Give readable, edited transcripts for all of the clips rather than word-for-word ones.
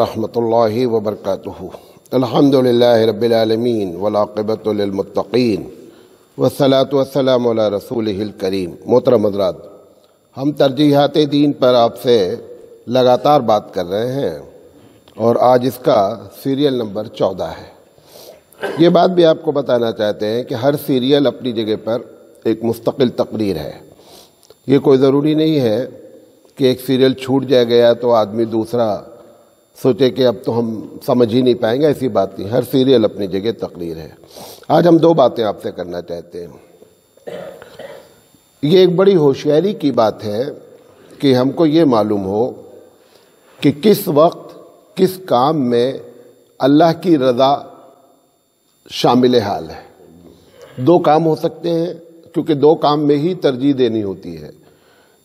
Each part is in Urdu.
رحمۃ اللہ وبرکاتہ۔ الحمدللہ رب العالمین والعاقبۃ للمتقین والصلاۃ والسلام علی رسولہ الکریم۔ محترم حضرات، ہم ترجیحات دین پر آپ سے لگاتار بات کر رہے ہیں اور آج اس کا سیریل نمبر 14 ہے۔ یہ بات بھی آپ کو بتانا چاہتے ہیں کہ ہر سیریل اپنی جگہ پر ایک مستقل تقریر ہے۔ یہ کوئی ضروری نہیں ہے کہ ایک سیریل چھوٹ جائے گیا تو آدمی دوسرا سوچے کہ اب تو ہم سمجھ ہی نہیں پائیں گے، ایسی بات نہیں۔ ہر سیریل اپنی جگہ تقریر ہے۔ آج ہم دو باتیں آپ سے کرنا چاہتے ہیں۔ یہ ایک بڑی ہوشیاری کی بات ہے کہ ہم کو یہ معلوم ہو کہ کس وقت کس کام میں اللہ کی رضا شامل حال ہے۔ دو کام ہو سکتے ہیں کیونکہ دو کام میں ہی ترجیح دینی ہوتی ہے۔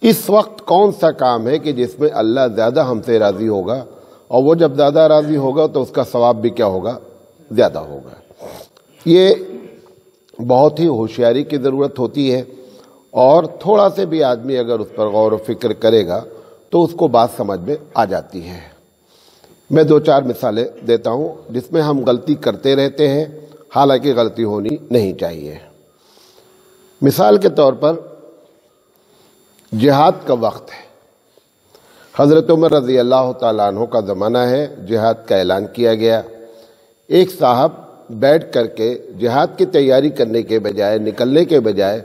اس وقت کون سا کام ہے کہ جس میں اللہ زیادہ ہم سے راضی ہوگا، اور وہ جب زیادہ راضی ہوگا تو اس کا ثواب بھی کیا ہوگا؟ زیادہ ہوگا۔ یہ بہت ہی ہوشیاری کی ضرورت ہوتی ہے، اور تھوڑا سے بھی آدمی اگر اس پر غور و فکر کرے گا تو اس کو بات سمجھ میں آ جاتی ہے۔ میں دو چار مثالیں دیتا ہوں جس میں ہم غلطی کرتے رہتے ہیں، حالانکہ غلطی ہونی نہیں چاہیے۔ مثال کے طور پر جہاد کا وقت ہے۔ حضرت عمر رضی اللہ تعالیٰ عنہ کا زمانہ ہے، جہاد کا اعلان کیا گیا۔ ایک صاحب بیٹھ کر کے جہاد کی تیاری کرنے کے بجائے، نکلنے کے بجائے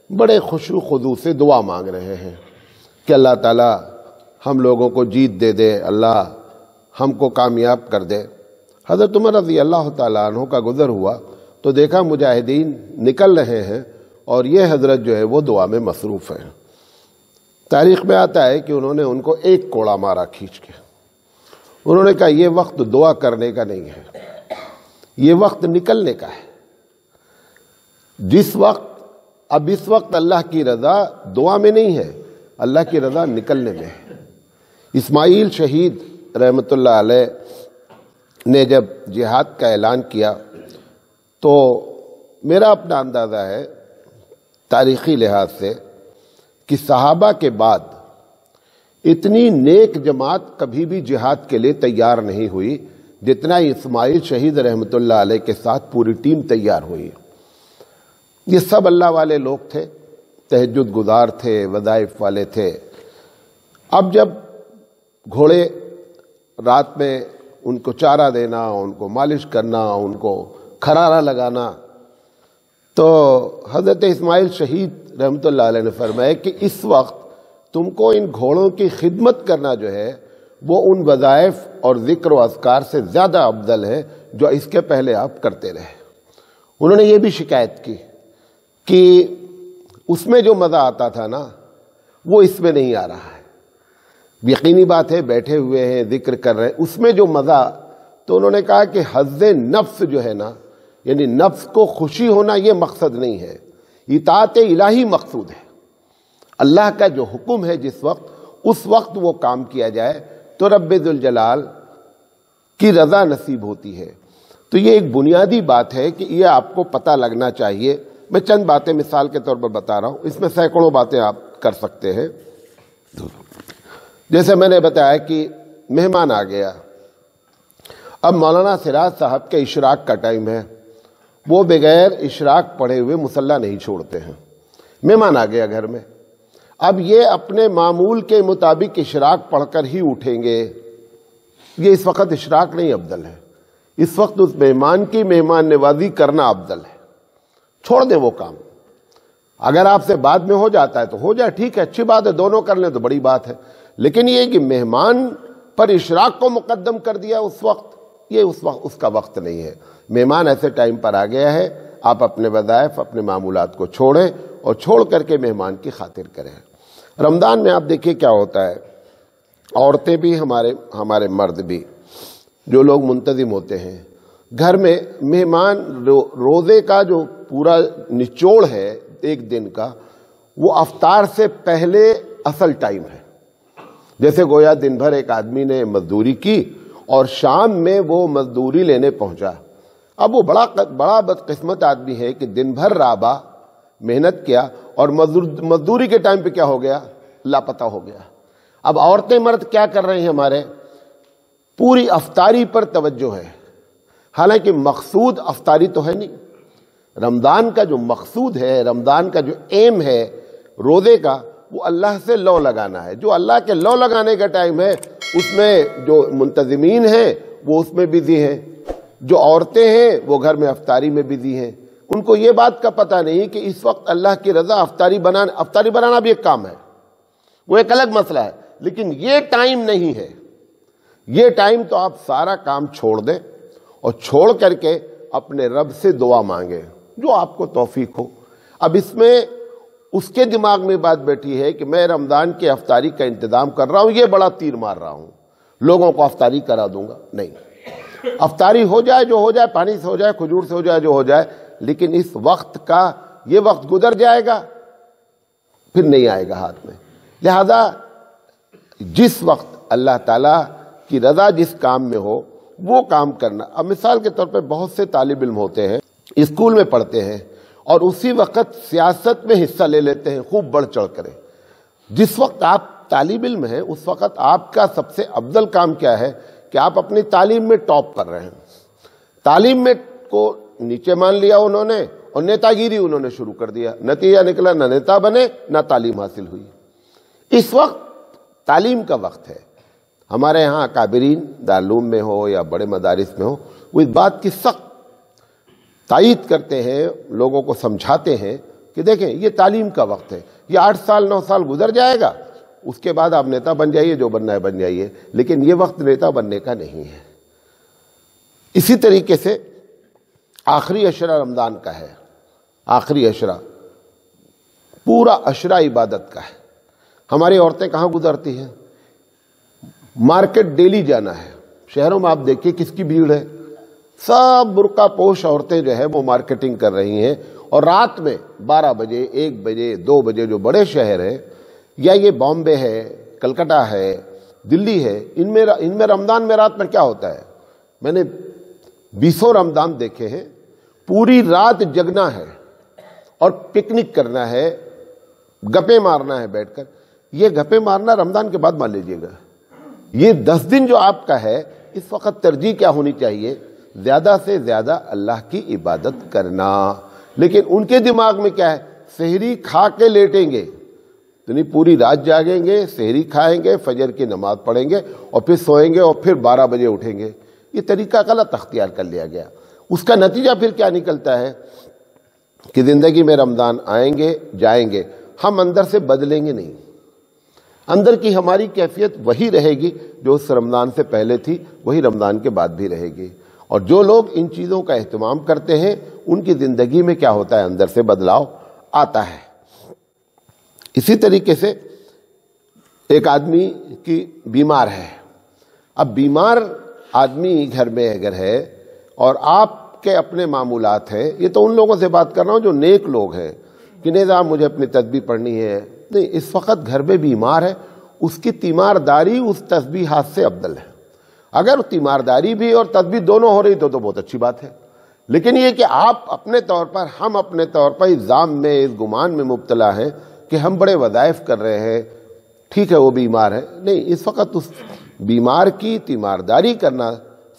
بڑے خشوع و خضوع سے دعا مانگ رہے ہیں کہ اللہ تعالیٰ ہم لوگوں کو جیت دے دے، اللہ ہم کو کامیاب کر دے۔ حضرت عمر رضی اللہ تعالیٰ عنہ کا گزر ہوا تو دیکھا مجاہدین نکل رہے ہیں اور یہ حضرت جو ہے وہ دعا میں مصروف ہیں۔ تاریخ میں آتا ہے کہ انہوں نے ان کو ایک کوڑا مارا کھینچ کے۔ انہوں نے کہا یہ وقت دعا کرنے کا نہیں ہے، یہ وقت نکلنے کا ہے۔ جس وقت اس وقت اللہ کی رضا دعا میں نہیں ہے، اللہ کی رضا نکلنے میں ہے۔ اسماعیل شہید رحمۃ اللہ علیہ نے جب جہاد کا اعلان کیا تو میرا اپنا اندازہ ہے تاریخی لحاظ سے کہ صحابہ کے بعد اتنی نیک جماعت کبھی بھی جہاد کے لیے تیار نہیں ہوئی جتنا اسماعیل شہید رحمۃ اللہ علیہ کے ساتھ پوری ٹیم تیار ہوئی۔ یہ سب اللہ والے لوگ تھے، تہجد گزار تھے، وظائف والے تھے۔ اب جب گھوڑے رات میں ان کو چارہ دینا، ان کو مالش کرنا، ان کو کھرارا لگانا، تو حضرت اسماعیل شہید رحمۃ اللہ علیہ نے فرمایا کہ اس وقت تم کو ان گھوڑوں کی خدمت کرنا جو ہے وہ ان وظائف اور ذکر و اذکار سے زیادہ افضل ہے جو اس کے پہلے آپ کرتے رہے۔ انہوں نے یہ بھی شکایت کی کہ اس میں جو مزہ آتا تھا نا وہ اس میں نہیں آ رہا ہے۔ یقینی بات ہے، بیٹھے ہوئے ہیں، ذکر کر رہے ہیں، اس میں جو مزہ، تو انہوں نے کہا کہ حظ نفس جو ہے نا، یعنی نفس کو خوشی ہونا یہ مقصد نہیں ہے، اطاعت الہی مقصود ہے۔ اللہ کا جو حکم ہے جس وقت، اس وقت وہ کام کیا جائے تو رب ذوالجلال کی رضا نصیب ہوتی ہے۔ تو یہ ایک بنیادی بات ہے کہ یہ آپ کو پتہ لگنا چاہیے۔ میں چند باتیں مثال کے طور پر بتا رہا ہوں، اس میں سینکڑوں باتیں آپ کر سکتے ہیں۔ جیسے میں نے بتایا کہ مہمان آ گیا، اب مولانا سراج صاحب کے اشراق کا ٹائم ہے، وہ بغیر اشراق پڑھے ہوئے مصلی نہیں چھوڑتے ہیں۔ مہمان آ گیا گھر میں، اب یہ اپنے معمول کے مطابق اشراق پڑھ کر ہی اٹھیں گے۔ یہ اس وقت اشراق نہیں افضل ہے، اس وقت اس مہمان کی مہمان نوازی کرنا افضل ہے۔ چھوڑ دیں وہ کام، اگر آپ سے بعد میں ہو جاتا ہے تو ہو جائے، ٹھیک ہے، اچھی بات ہے، دونوں کر لیں تو بڑی بات ہے۔ لیکن یہ کہ مہمان پر اشراق کو مقدم کر دیا اس وقت، یہ اس کا وقت نہیں ہے۔ مہمان ایسے ٹائم پر آ گیا ہے، آپ اپنے وظائف، اپنے معمولات کو چھوڑیں اور چھوڑ کر کے مہمان کی خاطر کریں۔ رمضان میں آپ دیکھیے کیا ہوتا ہے، عورتیں بھی، ہمارے مرد بھی، جو لوگ منتظم ہوتے ہیں گھر میں، مہمان روزے کا جو پورا نچوڑ ہے ایک دن کا، وہ افطار سے پہلے اصل ٹائم ہے۔ جیسے گویا دن بھر ایک آدمی نے مزدوری کی اور شام میں وہ مزدوری لینے پہنچا۔ اب وہ بڑا بدقسمت آدمی ہے کہ دن بھر رابا محنت کیا اور مزدوری کے ٹائم پہ کیا ہو گیا؟ لاپتہ ہو گیا۔ اب عورتیں مرد کیا کر رہے ہیں ہمارے پوری افطاری پر توجہ ہے، حالانکہ مقصود افطاری تو ہے نہیں۔ رمضان کا جو مقصود ہے، رمضان کا جو ایم ہے روزے کا، وہ اللہ سے لو لگانا ہے۔ جو اللہ کے لو لگانے کا ٹائم ہے اس میں جو منتظمین ہیں وہ اس میں بزی ہیں، جو عورتیں ہیں وہ گھر میں افطاری میں بزی ہیں۔ ان کو یہ بات کا پتہ نہیں کہ اس وقت اللہ کی رضا افطاری بنانا بھی ایک کام ہے، وہ ایک الگ مسئلہ ہے، لیکن یہ ٹائم نہیں ہے۔ یہ ٹائم تو آپ سارا کام چھوڑ دیں اور چھوڑ کر کے اپنے رب سے دعا مانگیں جو آپ کو توفیق ہو۔ اب اس میں اس کے دماغ میں بات بیٹھی ہے کہ میں رمضان کی افطاری کا انتظام کر رہا ہوں، یہ بڑا تیر مار رہا ہوں، لوگوں کو افطاری کرا دوں گا۔ نہیں، افطاری ہو جائے جو ہو جائے، پانی سے ہو جائے، کھجور سے ہو جائے، جو ہو جائے، لیکن اس وقت کا یہ وقت گزر جائے گا پھر نہیں آئے گا ہاتھ میں۔ لہذا جس وقت اللہ تعالیٰ کی رضا جس کام میں ہو وہ کام کرنا۔ اب مثال کے طور پہ بہت سے طالب علم ہوتے ہیں، اسکول میں پڑھتے ہیں اور اسی وقت سیاست میں حصہ لے لیتے ہیں خوب بڑھ چڑھ کرے۔ جس وقت آپ طالب علم ہیں اس وقت آپ کا سب سے افضل کام کیا ہے کہ آپ اپنی تعلیم میں ٹاپ کر رہے ہیں۔ تعلیم میں کو نیچے مان لیا انہوں نے اور نیتا گیری انہوں نے شروع کر دیا، نتیجہ نکلا نہ نیتا بنے نہ تعلیم حاصل ہوئی۔ اس وقت تعلیم کا وقت ہے۔ ہمارے ہاں اکابرین دارالعلوم میں ہو یا بڑے مدارس میں ہو، وہ اس بات کی سخت تائید کرتے ہیں، لوگوں کو سمجھاتے ہیں کہ دیکھیں یہ تعلیم کا وقت ہے، یہ 8 سال 9 سال گزر جائے گا، اس کے بعد آپ نیتا بن جائیے، جو بننا ہے بن جائیے، لیکن یہ وقت نیتا بننے کا نہیں ہے۔ اسی طریقے سے آخری عشرہ رمضان کا ہے، آخری عشرہ پورا عشرہ عبادت کا ہے۔ ہماری عورتیں کہاں گزرتی ہیں؟ مارکیٹ ڈیلی جانا ہے، شہروں میں آپ دیکھیے کس کی بھیڑ ہے، سب برقع پوش عورتیں جو ہے وہ مارکیٹنگ کر رہی ہیں، اور رات میں 12 بجے 1 بجے 2 بجے جو بڑے شہر ہیں، یا یہ بامبے ہے، کلکتہ ہے، دلی ہے، ان میں رمضان میں رات میں کیا ہوتا ہے؟ میں نے 20 رمضان دیکھے ہیں، پوری رات جگنا ہے اور پکنک کرنا ہے، گپے مارنا ہے بیٹھ کر۔ یہ گپے مارنا رمضان کے بعد مان لیجئے گا۔ یہ 10 دن جو آپ کا ہے، اس وقت ترجیح کیا ہونی چاہیے؟ زیادہ سے زیادہ اللہ کی عبادت کرنا۔ لیکن ان کے دماغ میں کیا ہے؟ سحری کھا کے لیٹیں گے، یعنی پوری رات جاگیں گے، سحری کھائیں گے، فجر کی نماز پڑھیں گے اور پھر سوئیں گے اور پھر 12 بجے اٹھیں گے۔ یہ طریقہ غلط اختیار کر لیا گیا۔ اس کا نتیجہ پھر کیا نکلتا ہے کہ زندگی میں رمضان آئیں گے جائیں گے، ہم اندر سے بدلیں گے نہیں۔ اندر کی ہماری کیفیت وہی رہے گی جو اس رمضان سے پہلے تھی، وہی رمضان کے بعد بھی رہے گی۔ اور جو لوگ ان چیزوں کا اہتمام کرتے ہیں ان کی زندگی میں کیا ہوتا ہے؟ اندر سے بدلاؤ آتا ہے۔ اسی طریقے سے ایک آدمی کی بیمار ہے، اب بیمار آدمی گھر میں اگر ہے اور آپ کے اپنے معمولات ہیں، یہ تو ان لوگوں سے بات کر رہا ہوں جو نیک لوگ ہیں کہ نہیں صاحب مجھے اپنی تسبیح پڑھنی ہے، نہیں، اس وقت گھر میں بیمار ہے، اس کی تیمارداری اس تسبیحات سے افضل ہے۔ اگر تیمارداری بھی اور تسبیح دونوں ہو رہی تو بہت اچھی بات ہے، لیکن یہ کہ آپ اپنے طور پر، ہم اپنے طور پر اس ظام میں، اس گمان میں مبتلا ہیں کہ ہم بڑے وظائف کر رہے ہیں، ٹھیک ہے وہ بیمار ہے، نہیں، اس وقت اس بیمار کی تیمارداری کرنا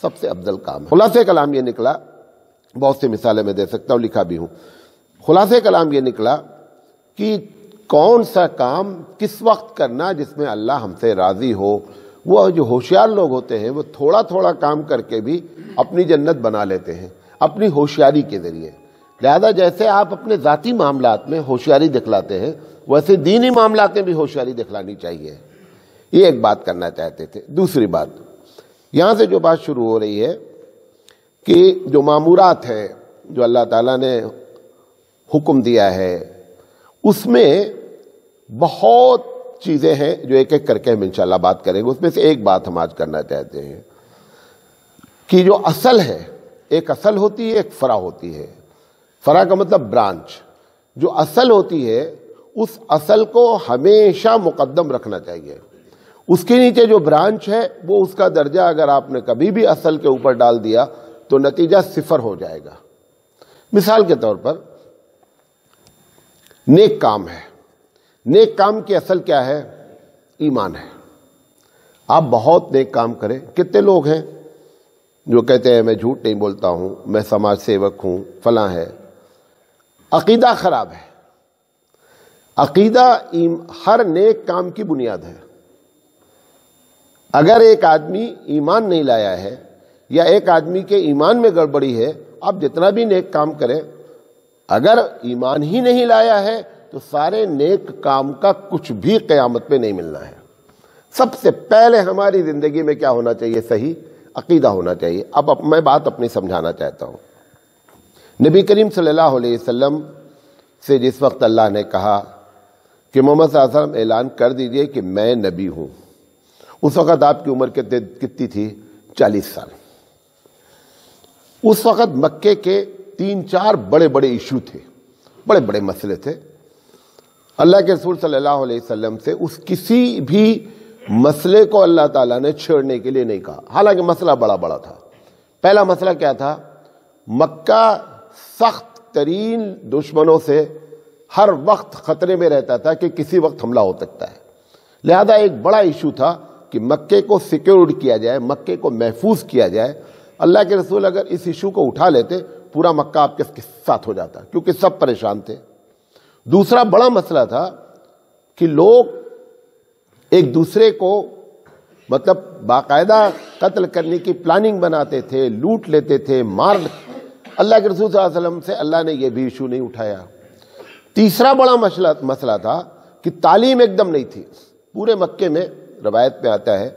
سب سے افضل کام ہے۔ خلاصہ کلام یہ نکلا، بہت سی مثالیں میں دے سکتا ہوں، لکھا بھی ہوں۔ خلاصہ کلام یہ نکلا کہ کون سا کام کس وقت کرنا جس میں اللہ ہم سے راضی ہو۔ وہ جو ہوشیار لوگ ہوتے ہیں وہ تھوڑا تھوڑا کام کر کے بھی اپنی جنت بنا لیتے ہیں اپنی ہوشیاری کے ذریعے۔ لہذا جیسے آپ اپنے ذاتی معاملات میں ہوشیاری دکھلاتے ہیں، ویسے دینی معاملات میں بھی ہوشیاری دکھلانی چاہیے۔ یہ ایک بات کرنا چاہتے تھے۔ دوسری بات، یہاں سے جو بات شروع ہو رہی ہے کہ جو مامورات ہے جو اللہ تعالیٰ نے حکم دیا ہے، اس میں بہت چیزیں ہیں جو ایک ایک کر کے ہم انشاءاللہ بات کریں گے۔ اس میں سے ایک بات ہم آج کرنا چاہتے ہیں کہ جو اصل ہے، ایک اصل ہوتی ہے، ایک فرع ہوتی ہے۔ فرع کا مطلب برانچ۔ جو اصل ہوتی ہے اس اصل کو ہمیشہ مقدم رکھنا چاہیے۔ اس کے نیچے جو برانچ ہے وہ اس کا درجہ اگر آپ نے کبھی بھی اصل کے اوپر ڈال دیا تو نتیجہ 0 ہو جائے گا۔ مثال کے طور پر نیک کام ہے، نیک کام کی اصل کیا ہے؟ ایمان ہے۔ آپ بہت نیک کام کریں. کتنے لوگ ہیں جو کہتے ہیں میں جھوٹ نہیں بولتا ہوں، میں سماج سیوک ہوں، فلاں ہے. عقیدہ خراب ہے. عقیدہ ہر نیک کام کی بنیاد ہے. اگر ایک آدمی ایمان نہیں لایا ہے یا ایک آدمی کے ایمان میں گڑبڑی ہے، آپ جتنا بھی نیک کام کریں، اگر ایمان ہی نہیں لایا ہے تو سارے نیک کام کا کچھ بھی قیامت میں نہیں ملنا ہے. سب سے پہلے ہماری زندگی میں کیا ہونا چاہیے؟ صحیح عقیدہ ہونا چاہیے. اب میں بات اپنی سمجھانا چاہتا ہوں. نبی کریم صلی اللہ علیہ وسلم سے جس وقت اللہ نے کہا کہ محمد صلی اللہ علیہ وسلم اعلان کر دیجئے کہ میں نبی ہوں، اس وقت آپ کی عمر کتنی تھی؟ 40 سال. اس وقت مکے کے 3-4 بڑے بڑے ایشو تھے، بڑے بڑے مسئلے تھے. اللہ کے رسول صلی اللہ علیہ وسلم سے اس کسی بھی مسئلے کو اللہ تعالیٰ نے چھیڑنے کے لیے نہیں کہا، حالانکہ مسئلہ بڑا بڑا تھا. پہلا مسئلہ کیا تھا؟ مکہ سخت ترین دشمنوں سے ہر وقت خطرے میں رہتا تھا کہ کسی وقت حملہ ہو سکتا ہے. لہذا ایک بڑا ایشو تھا کہ مکے کو سیکیورڈ کیا جائے، مکے کو محفوظ کیا جائے. اللہ کے رسول اگر اس ایشو کو اٹھا لیتے پورا مکہ آپ کے ساتھ ہو جاتا، کیونکہ سب پریشان تھے. دوسرا بڑا مسئلہ تھا کہ لوگ ایک دوسرے کو مطلب باقاعدہ قتل کرنے کی پلاننگ بناتے تھے، لوٹ لیتے تھے، مار. اللہ کے رسول صلی اللہ علیہ وسلم سے اللہ نے یہ بھی ایشو نہیں اٹھایا. تیسرا بڑا مسئلہ تھا کہ تعلیم ایک دم نہیں تھی. پورے مکے میں روایت میں آتا ہے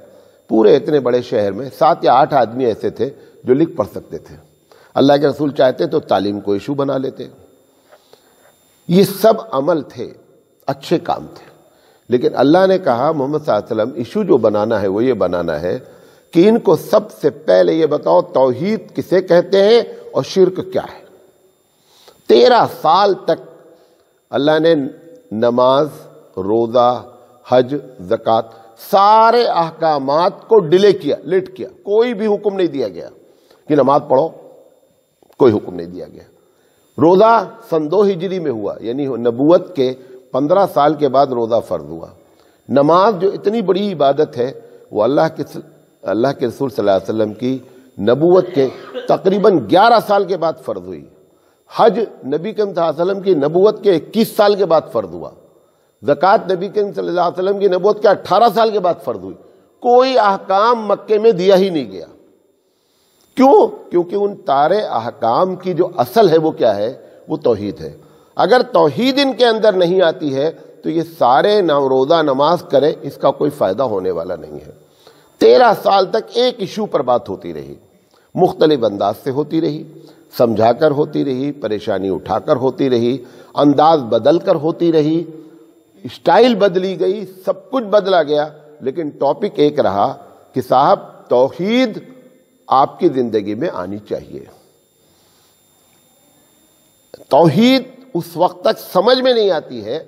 پورے اتنے بڑے شہر میں 7 یا 8 آدمی ایسے تھے جو لکھ پڑھ سکتے تھے. اللہ کے رسول چاہتے تو تعلیم کو ایشو بنا لیتے. یہ سب عمل تھے، اچھے کام تھے. لیکن اللہ نے کہا محمد صلی اللہ علیہ وسلم ایشو جو بنانا ہے وہ یہ بنانا ہے کہ ان کو سب سے پہلے یہ بتاؤ توحید کسے کہتے ہیں اور شرک کیا ہے. 13 سال تک اللہ نے نماز، روزہ، حج، زکوٰۃ سارے احکامات کو ڈیلے کیا، لیٹ کیا. کوئی بھی حکم نہیں دیا گیا کہ نماز پڑھو، کوئی حکم نہیں دیا گیا. روزہ سن 2 ہجری میں ہوا، یعنی نبوت کے 15 سال کے بعد روزہ فرض ہوا. نماز جو اتنی بڑی عبادت ہے وہ اللہ کے رسول صلی اللہ علیہ وسلم کی نبوت کے تقریباً 11 سال کے بعد فرض ہوئی. حج نبی کریم صلی اللہ علیہ وسلم کی نبوت کے 21 سال کے بعد فرض ہوا. زکوٰۃ نبی کریم صلی اللہ علیہ وسلم کی نبوت کے 18 سال کے بعد فرض ہوئی. کوئی احکام مکے میں دیا ہی نہیں گیا. کیوں؟ کیونکہ ان سارے احکام کی جو اصل ہے وہ کیا ہے؟ وہ توحید ہے. اگر توحید ان کے اندر نہیں آتی ہے تو یہ سارے روزہ نماز کریں، اس کا کوئی فائدہ ہونے والا نہیں ہے. 13 سال تک ایک ایشو پر بات ہوتی رہی، مختلف انداز سے ہوتی رہی، سمجھا کر ہوتی رہی، پریشانی اٹھا کر ہوتی رہی، انداز بدل کر ہوتی رہی، اسٹائل بدلی گئی، سب کچھ بدلا گیا. لیکن ٹاپک ایک رہا کہ صاحب توحید آپ کی زندگی میں آنی چاہیے. توحید اس وقت تک سمجھ میں نہیں آتی ہے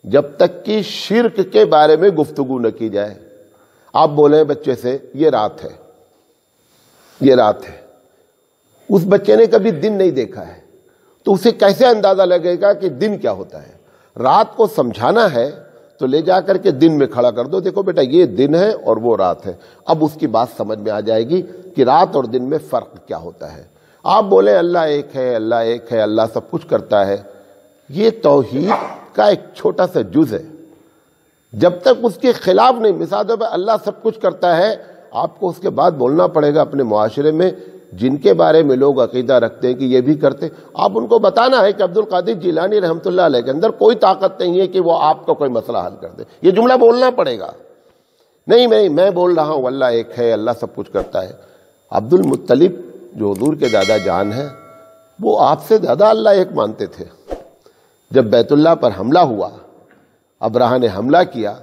جب تک کہ شرک کے بارے میں گفتگو نہ کی جائے. آپ بولیں بچے سے یہ رات ہے، یہ رات ہے. اس بچے نے کبھی دن نہیں دیکھا ہے تو اسے کیسے اندازہ لگے گا کہ دن کیا ہوتا ہے؟ رات کو سمجھانا ہے تو لے جا کر کے دن میں کھڑا کر دو، دیکھو بیٹا یہ دن ہے اور وہ رات ہے. اب اس کی بات سمجھ میں آ جائے گی کہ رات اور دن میں فرق کیا ہوتا ہے. آپ بولیں اللہ ایک ہے، اللہ ایک ہے، اللہ سب کچھ کرتا ہے، یہ توحید کا ایک چھوٹا سا جز ہے. جب تک اس کے خلاف نہیں، مثال طور پر اللہ سب کچھ کرتا ہے، آپ کو اس کے بعد بولنا پڑے گا اپنے معاشرے میں جن کے بارے میں لوگ عقیدہ رکھتے ہیں کہ یہ بھی کرتے، آپ ان کو بتانا ہے کہ عبد القادر جیلانی رحمۃ اللہ علیہ کے اندر کوئی طاقت نہیں ہے کہ وہ آپ کا کوئی مسئلہ حل کر دے. یہ جملہ بولنا پڑے گا. نہیں میں بول رہا ہوں اللہ ایک ہے، اللہ سب کچھ کرتا ہے. عبد المطلب جو حضور کے دادا جان ہیں وہ آپ سے زیادہ اللہ ایک مانتے تھے. جب بیت اللہ پر حملہ ہوا، ابرہہ نے حملہ کیا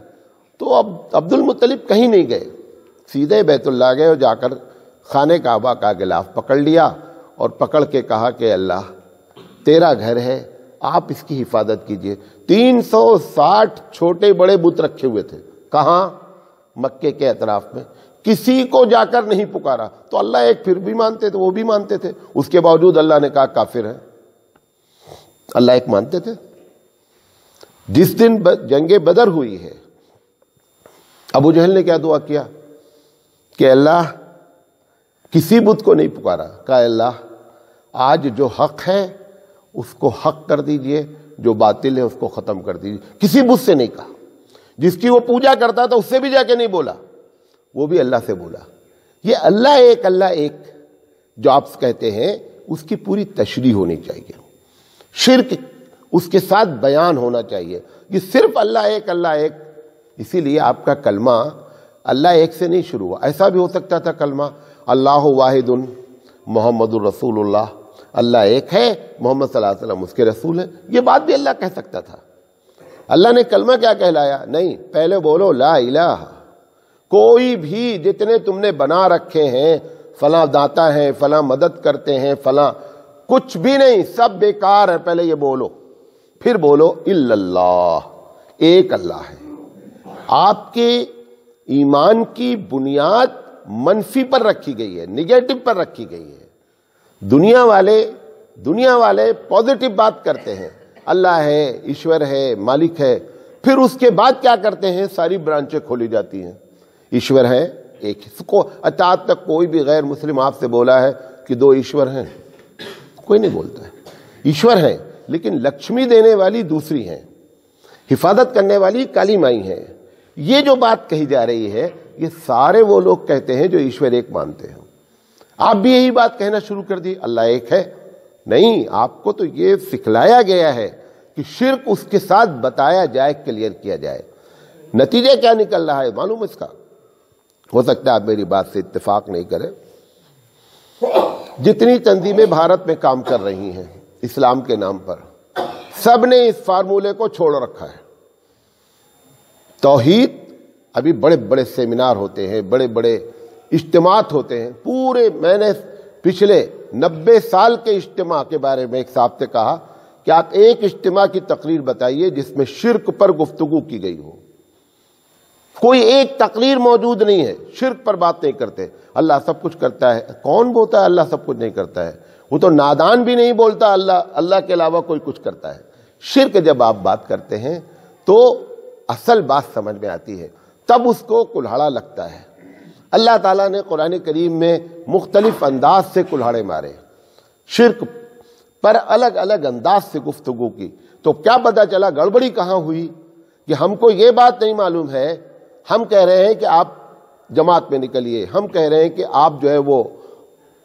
تو اب عبد المطلب کہیں نہیں گئے، سیدھے بیت اللہ گئے اور جا کر خانہ کعبہ کا غلاف پکڑ لیا اور پکڑ کے کہا کہ اللہ تیرا گھر ہے، آپ اس کی حفاظت کیجئے. 360 چھوٹے بڑے بت رکھے ہوئے تھے. کہاں؟ مکے کے اطراف میں. کسی کو جا کر نہیں پکارا. تو اللہ ایک پھر بھی مانتے تھے، وہ بھی مانتے تھے. اس کے باوجود اللہ نے کہا کافر ہے. اللہ ایک مانتے تھے. جس دن جنگ بدر ہوئی ہے ابو جہل نے کیا دعا کیا کہ اللہ کسی بت کو نہیں پکارا، کہا اللہ آج جو حق ہے اس کو حق کر دیجئے، جو باطل ہے اس کو ختم کر دیجئے. کسی بت سے نہیں کہا. جس کی وہ پوجا کرتا تھا اس سے بھی جا کے نہیں بولا، وہ بھی اللہ سے بولا. یہ اللہ ایک جو آپ کہتے ہیں اس کی پوری تشریح ہونی چاہیے. شرک اس کے ساتھ بیان ہونا چاہیے. یہ صرف اللہ ایک. اسی لیے آپ کا کلمہ اللہ ایک سے نہیں شروع ہوا. ایسا بھی ہو سکتا تھا کلمہ اللہ واحد محمد الرسول اللہ، اللہ ایک ہے، محمد صلی اللہ علیہ وسلم اس کے رسول ہیں. یہ بات بھی اللہ کہہ سکتا تھا. اللہ نے کلمہ کیا کہلایا؟ نہیں، پہلے بولو لا الہ. کوئی بھی جتنے تم نے بنا رکھے ہیں، فلاں داتا ہیں، فلاں مدد کرتے ہیں، فلاں، کچھ بھی نہیں، سب بیکار ہے. پہلے یہ بولو، پھر بولو الا اللہ، ایک اللہ ہے. آپ کے ایمان کی بنیاد منفی پر رکھی گئی ہے، نگیٹو پر رکھی گئی ہے. دنیا والے پازیٹو بات کرتے ہیں، اللہ ہے، ایشور ہے، مالک ہے. پھر اس کے بعد کیا کرتے ہیں؟ ساری برانچیں کھولی جاتی ہیں. ایشور ہے ایک. اس کو آج تک کوئی بھی غیر مسلم آپ سے بولا ہے کہ دو ایشور ہیں؟ کوئی نہیں بولتا ہے. ایشور ہیں لیکن لکشمی دینے والی دوسری ہیں، حفاظت کرنے والی کالی مائی ہیں. یہ جو بات کہی جا رہی ہے یہ سارے وہ لوگ کہتے ہیں جو ایشور ایک مانتے ہیں. آپ بھی یہی بات کہنا شروع کر دی، اللہ ایک ہے. نہیں، آپ کو تو یہ سکھلایا گیا ہے کہ شرک اس کے ساتھ بتایا جائے، کلیئر کیا جائے. نتیجہ کیا نکل رہا ہے معلوم اس کا؟ ہو سکتا ہے آپ میری بات سے اتفاق نہیں کریں. جتنی تنظیمیں بھارت میں کام کر رہی ہیں اسلام کے نام پر، سب نے اس فارمولے کو چھوڑ رکھا ہے. توحید، ابھی بڑے بڑے سیمینار ہوتے ہیں، بڑے بڑے اجتماعات ہوتے ہیں. پورے میں نے پچھلے 90 سال کے اجتماع کے بارے میں ایک صاحب سے کہا کہ آپ ایک اجتماع کی تقریر بتائیے جس میں شرک پر گفتگو کی گئی ہو. کوئی ایک تقریر موجود نہیں ہے. شرک پر بات نہیں کرتے. اللہ سب کچھ کرتا ہے. کون بولتا ہے اللہ سب کچھ نہیں کرتا ہے؟ وہ تو نادان بھی نہیں بولتا اللہ کے علاوہ کوئی کچھ کرتا ہے. شرک جب آپ بات کرتے ہیں تو اصل بات سمجھ میں آتی ہے، تب اس کو کلہاڑا لگتا ہے. اللہ تعالیٰ نے قرآن کریم میں مختلف انداز سے کلہاڑے مارے، شرک پر الگ الگ انداز سے گفتگو کی. تو کیا پتا چلا گڑبڑی کہاں ہوئی کہ ہم کو یہ بات نہیں معلوم ہے. ہم کہہ رہے ہیں کہ آپ جماعت میں نکلیے، ہم کہہ رہے ہیں کہ آپ جو ہے وہ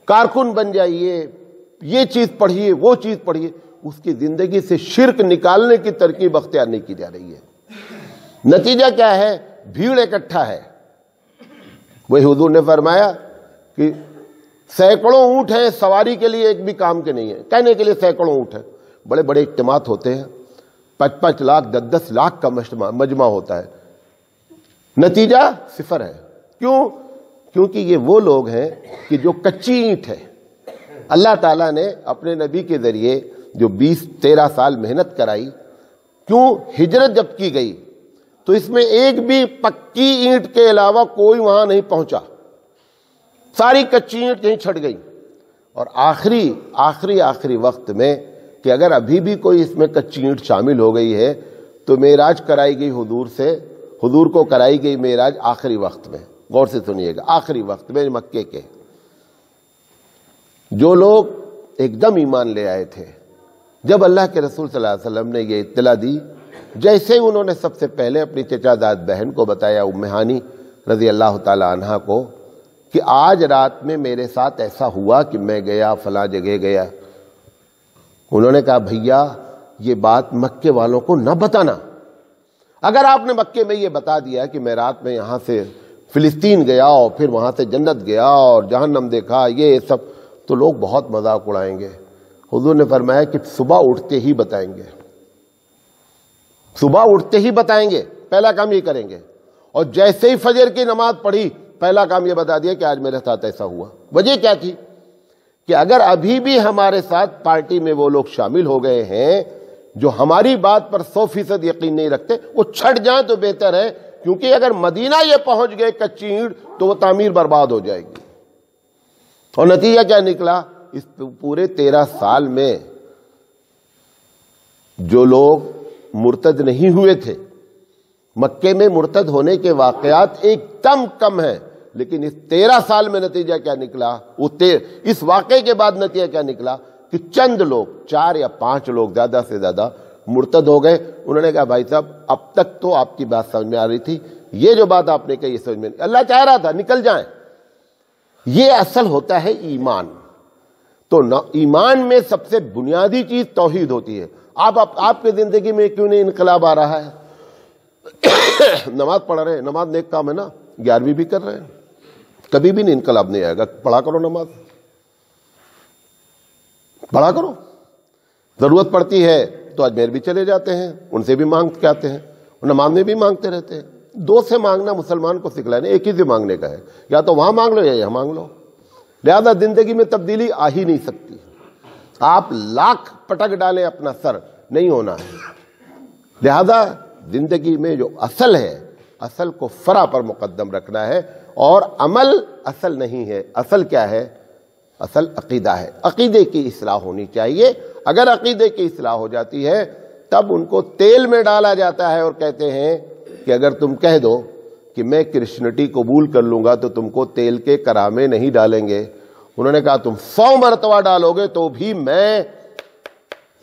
کارکن بن جائیے، یہ چیز پڑھیے، وہ چیز پڑھیے. اس کی زندگی سے شرک نکالنے کی ترکیب اختیار نہیں کی جا رہی ہے. نتیجہ کیا ہے؟ بھیڑ اکٹھا ہے. وہی حضور نے فرمایا کہ سینکڑوں اونٹ ہیں، سواری کے لیے ایک بھی کام کے نہیں ہے. کہنے کے لیے سینکڑوں اونٹ ہیں. بڑے بڑے اجتماعات ہوتے ہیں، 5-5 لاکھ 10-10 لاکھ کا مجمع ہوتا ہے. نتیجہ صفر ہے. کیوں؟ کیونکہ یہ وہ لوگ ہیں کہ جو کچی اینٹ ہے. اللہ تعالیٰ نے اپنے نبی کے ذریعے جو 20-13 سال محنت کرائی، کیوں؟ ہجرت جب کی گئی تو اس میں ایک بھی پکی اینٹ کے علاوہ کوئی وہاں نہیں پہنچا. ساری کچی اینٹ یہیں چھٹ گئی. اور آخری وقت میں کہ اگر ابھی بھی کوئی اس میں کچی اینٹ شامل ہو گئی ہے تو معراج کرائی گئی حضور کو کرائی گئی معراج آخری وقت میں. غور سے سنیے گا، آخری وقت میں مکے کے جو لوگ ایک دم ایمان لے آئے تھے، جب اللہ کے رسول صلی اللہ علیہ وسلم نے یہ اطلاع دی، جیسے ہی انہوں نے سب سے پہلے اپنی چچا زاد بہن کو بتایا، ام ہانی رضی اللہ تعالی عنہا کو، کہ آج رات میں میرے ساتھ ایسا ہوا کہ میں گیا فلاں جگہ گیا. انہوں نے کہا بھیا یہ بات مکے والوں کو نہ بتانا. اگر آپ نے مکے میں یہ بتا دیا کہ میں رات میں یہاں سے فلسطین گیا اور پھر وہاں سے جنت گیا اور جہنم دیکھا، یہ سب، تو لوگ بہت مذاق اڑائیں گے. حضور نے فرمایا کہ صبح اٹھتے ہی بتائیں گے، صبح اٹھتے ہی بتائیں گے. پہلا کام یہ کریں گے. اور جیسے ہی فجر کی نماز پڑھی پہلا کام یہ بتا دیا کہ آج میرے ساتھ ایسا ہوا. وجہ کیا تھی؟ کہ اگر ابھی بھی ہمارے ساتھ پارٹی میں وہ لوگ شامل ہو گئے ہیں جو ہماری بات پر 100% یقین نہیں رکھتے، وہ چھٹ جائیں تو بہتر ہے. کیونکہ اگر مدینہ یہ پہنچ گئے کچی اینٹ تو وہ تعمیر برباد ہو جائے گی. اور نتیجہ کیا نکلا؟ اس پورے 13 سال میں جو لوگ مرتد نہیں ہوئے تھے مکے میں مرتد ہونے کے واقعات ایک دم کم ہیں، لیکن اس 13 سال میں نتیجہ کیا نکلا، اس واقعے کے بعد نتیجہ کیا نکلا کہ چند لوگ، 4 یا 5 لوگ زیادہ سے زیادہ مرتد ہو گئے۔ انہوں نے کہا بھائی صاحب اب تک تو آپ کی بات سمجھ میں آ رہی تھی، یہ جو بات آپ نے کہی یہ سمجھ میں نہیں، اللہ چاہ رہا تھا نکل جائیں۔ یہ اصل ہوتا ہے ایمان۔ تو ایمان میں سب سے بنیادی چیز توحید ہوتی ہے۔ آپ کی زندگی میں کیوں نہیں انقلاب آ رہا ہے؟ نماز پڑھ رہے ہیں، نماز نیک کام ہے نا، 11ویں بھی کر رہے ہیں، کبھی بھی نہیں انقلاب نہیں آئے گا۔ پڑھا کرو نماز، پڑھا کرو۔ ضرورت پڑتی ہے تو اجمیر بھی چلے جاتے ہیں، ان سے بھی مانگ کے آتے ہیں، اور نماز میں بھی مانگتے رہتے ہیں۔ 2 سے مانگنا مسلمان کو سکھلانا، ایک ہی سے مانگنے کا ہے، یا تو وہاں مانگ لو یا یہاں مانگ لو۔ لہذا زندگی میں تبدیلی آ ہی نہیں سکتی، آپ لاکھ پٹک ڈالیں اپنا سر نہیں ہونا ہے۔ لہذا زندگی میں جو اصل ہے، اصل کو فرع پر مقدم رکھنا ہے، اور عمل اصل نہیں ہے۔ اصل کیا ہے؟ اصل عقیدہ ہے۔ عقیدے کی اصلاح ہونی چاہیے۔ اگر عقیدے کی اصلاح ہو جاتی ہے تب ان کو تیل میں ڈالا جاتا ہے اور کہتے ہیں کہ اگر تم کہہ دو کہ میں کرسچنٹی قبول کر لوں گا تو تم کو تیل کے کرامے نہیں ڈالیں گے۔ انہوں نے کہا تم 100 مرتبہ ڈالو گے تو بھی میں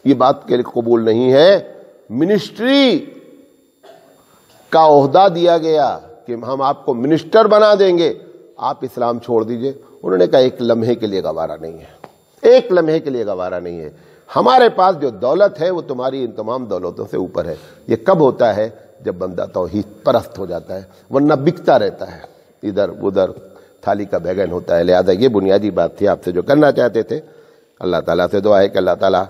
یہ بات کے لیے قبول نہیں ہے۔ منسٹری کا عہدہ دیا گیا کہ ہم آپ کو منسٹر بنا دیں گے، آپ اسلام چھوڑ دیجئے۔ انہوں نے کہا ایک لمحے کے لیے گوارا نہیں ہے، ایک لمحے کے لیے گوارا نہیں ہے۔ ہمارے پاس جو دولت ہے وہ تمہاری ان تمام دولتوں سے اوپر ہے۔ یہ کب ہوتا ہے؟ جب بندہ توحید پرست ہو جاتا ہے، ورنہ بکتا رہتا ہے، ادھر ادھر تھالی کا بیگن ہوتا ہے۔ لہذا یہ بنیادی بات تھی آپ سے جو کرنا چاہتے تھے۔ اللہ تعالیٰ سے دعا ہے کہ اللہ تعالیٰ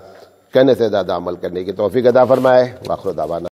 کہنے سے زیادہ عمل کرنے کی توفیق عطا فرمائے۔ وآخر دعوانا